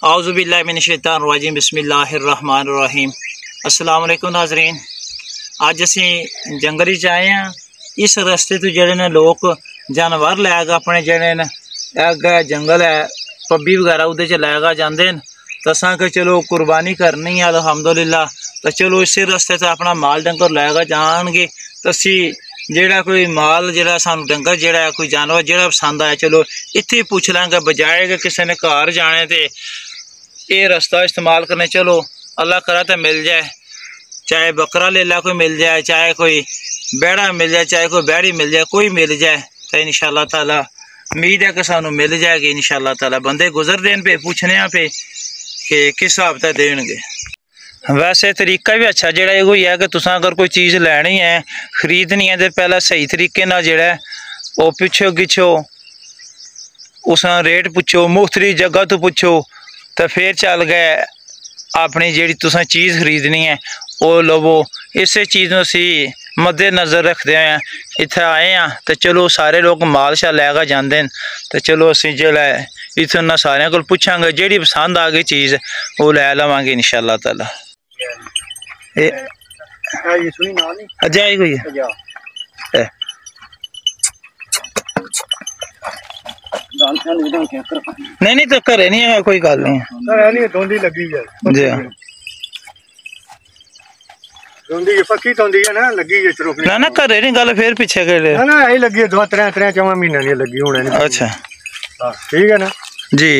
औज़ुबिल्लाहि मिनश्शैतानिर्रजीम बिस्मिल्लाहिर्रहमानिर्रहीम। अस्सलाम वालेकुम नाज़रीन। अज असी जंगल च आए हैं। इस रस्ते तो जेडे ने लोग जानवर लैग अपने जेडे ने अग्गे जंगल है पब्बी वगैरह उहदे च लैग जाते हैं। तो असां के चलो कुर्बानी करनी है अल्हम्दुलिल्लाह। तो चलो इस रस्ते से अपना माल डंगर लैग जाएंगे। तो असी जेड़ा कोई माल जेड़ा सानू डंगर जेड़ा कोई जानवर जेड़ा पसंद आया चलो इत्थे पुछ लेंगे बजाए कि किसी ने घर जाने ते ये रास्ता इस्तेमाल करने। चलो अल्लाह करा तो मिल जाए, चाहे बकरा ले ला कोई मिल जाए, चाहे कोई बैड़ा मिल जाए, चाहे कोई बैड़ी मिल जाए, कोई मिल जाए तो इंशाअल्लाह ताला उम्मीद है कि सानू मिल जाएगी इंशाअल्लाह ताला। बंदे गुजर देन पे पूछने पे कि किस हिसाब से देंगे। वैसे तरीका भी अच्छा जेड़ा ये कोई है कि तुसा अगर कोई चीज़ लैनी है खरीदनी है तो पहला सही तरीके ना जेड़ा वो पिछो गिछो उस रेट पुछो, मुख्तलिफ जगह तो पुछो, तो फिर चल गए अपनी जी तुसा चीज़ खरीदनी है वो लवो। इस चीज़ में असी मद्देनज़र रखते हैं इत्थे आए हैं। तो चलो सारे लोग माल शा लैके जाते हैं। तो चलो असी जो इत्थों ना सारे को पुछांगे जी पसंद आ गई चीज़ वो लै लवांगे इंशाअल्लाह ताला। अजाई कोई है नहीं तो घरे नहीं है कोई गल नहीं धुंधी लगी है जी धुंधी पक्की धुंधी है ना लगी है चलो ना घरे नहीं गल फिर पीछे गए ना यही लगी है 2-3 महीने नहीं लगी होने। अच्छा ठीक है ना जी।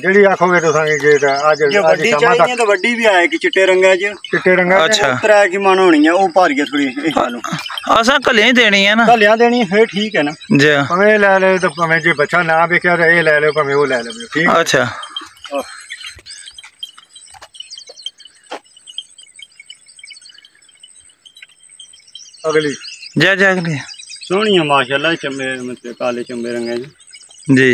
जी आखोगे तो आज चाहिए तो वड्डी भी आएगी चिट्टे रंगा च चिट्टे रंगा। अच्छा त्रै की मन होनी है वो भारी है थोड़ी असा कलियां ही देनी है ना कलियां देनी है फिर ठीक है ना जी भावें ले ले तो भावें जो बच्चा ना बेचा तो ये ले लो भावें वो ले लो ठीक। अच्छा अगली जय अगली सोहनी है माशाल्लाह चंबे मतलब काले चंबे रंगे जी।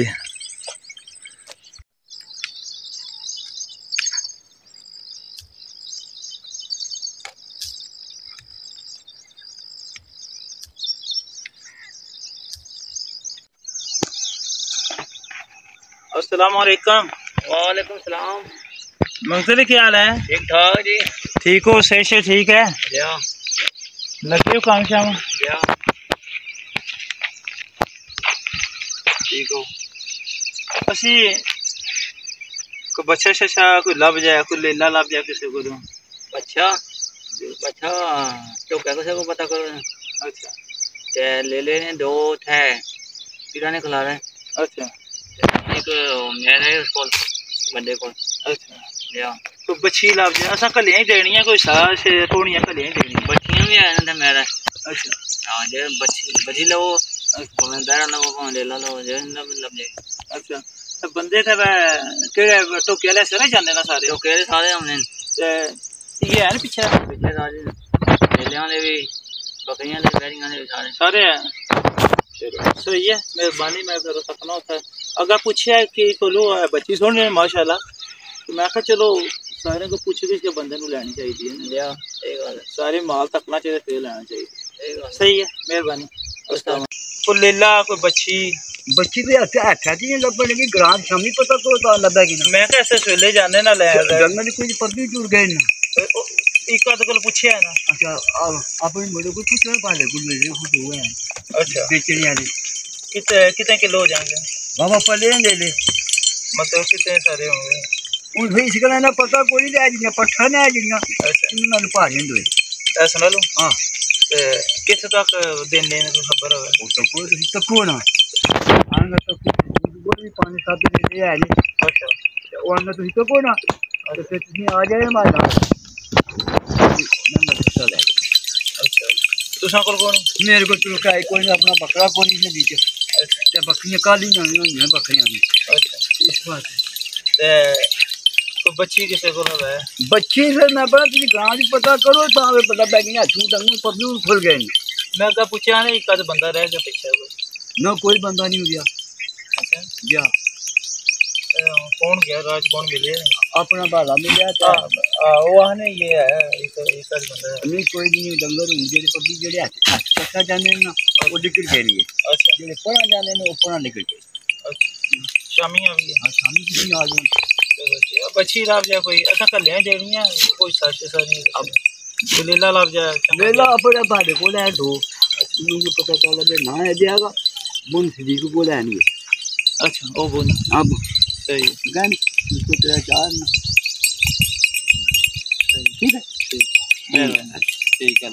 अस्सलाम वालेकुम। वालेकुम सलाम। मंगते क्या हाल है? ठीक ठाक जी। ठीक हो? सही से ठीक है? लगे हो काम शाम? ठीक हो? असी कोई बच्चा शच्चा कोई लभ जाए कोई लेला लभ जाए किसी को बच्चा बच्चा तो क्या किसी को पता करो। अच्छा ते ले लेने 2 थे किरा ने खिला रहे। अच्छा एक मेरे कोल बंदे कोल। अच्छा या कोई बच्ची लभ जाए असा कलियां ही देनी है कोई सार से थोड़ियां कलियां ही देनी बच्चियां भी आए ना मेरा। अच्छा हां जे बच्ची लो भावें बैरा लो भावें लेला लो जे लभ जाए। अच्छा तो बंदे थे केड़े टोके वाले सारे जाने ना सारे टोके वाले सारे हमने ये है ना पीछे सारे लेलियां दे भी बकरियां दे बैरियां दे सारे सारे हैं। चलो सही है मेहरबानी। मैं फिर सकना होता है अगर पूछे कि कोलो बच्ची सोहनी माशाल्लाह तो मैं कहा चलो सारे को पूछ के बंदे को लैनी चाहिए है सारे माल तकना चाहिए फिर लेना चाहिए। सही है मेहरबानी। कोई लेला कोई बच्ची बच्ची तो हथा च नहीं लभन लगी ग्रां शामी पता तो लभेगी ना। मैं ऐसे सवेले जाने ना ले जंगल कोई पर्दी जुड़ गए ना एक आध को पूछे है ना। अच्छा अपने मुझे कोई पूछो पाले को मेरे खुद हुए हैं। अच्छा बेचने वाले कितने किलो हो जाएंगे बाबा पले ले ले मतलब कितने सारे होंगे उन भाई इसका ना पता कोई ले आजियां पट्ठा ने आजियां। अच्छा इन्होंने भारी दो ऐसा ना लो। हां किथे तक दिन देने को खबर है वो तो कोई तो कौन है आंगा तो कोई पानी साथ ले आ ले। अच्छा वो आंगा तो तो कौन है तो फिर आ जाए हमारा नंबर चल है। अच्छा तुसा को कौन मेरे को तो काय कोई ना अपना बकरा कोनी से नीचे। अच्छा बकरियां काली नहीं हुई हैं बकरियां भी। अच्छा इस बात ते तो बच्ची किसे को है बच्ची फिर मैं बड़ा तुझे गांव भी पता करो तो हमें पता बैग ना छू दंगू पब्लू खुल गए। मैं का पूछा नहीं एक आध बंदा रह गया पीछे कोई ना कोई बंदा नहीं हो गया। अच्छा गया कौन गया राज कौन मिले अपना भाला मिले था वो आने ये है एक आध बंदा नहीं कोई नहीं डंगर हूं जेडे पब्बी जेडे हाथ जाने ना वो निकल गए। अच्छा जेडे पड़ा जाने ने ऊपर निकल गए। अच्छा शामी आ गई। हां शामी किसी आ गए पछी लभ जा कोई असा कलियां जेड़ियां कोई सच नहीं अब लेला लभ जा लेला अपने बाड़े को ले दो मुझे पता चला दे ना है देगा बुन सदी को बोला नहीं अच्छा ओ बुन अब सही गाने इसको तेरा चार ना ठीक है ठीक है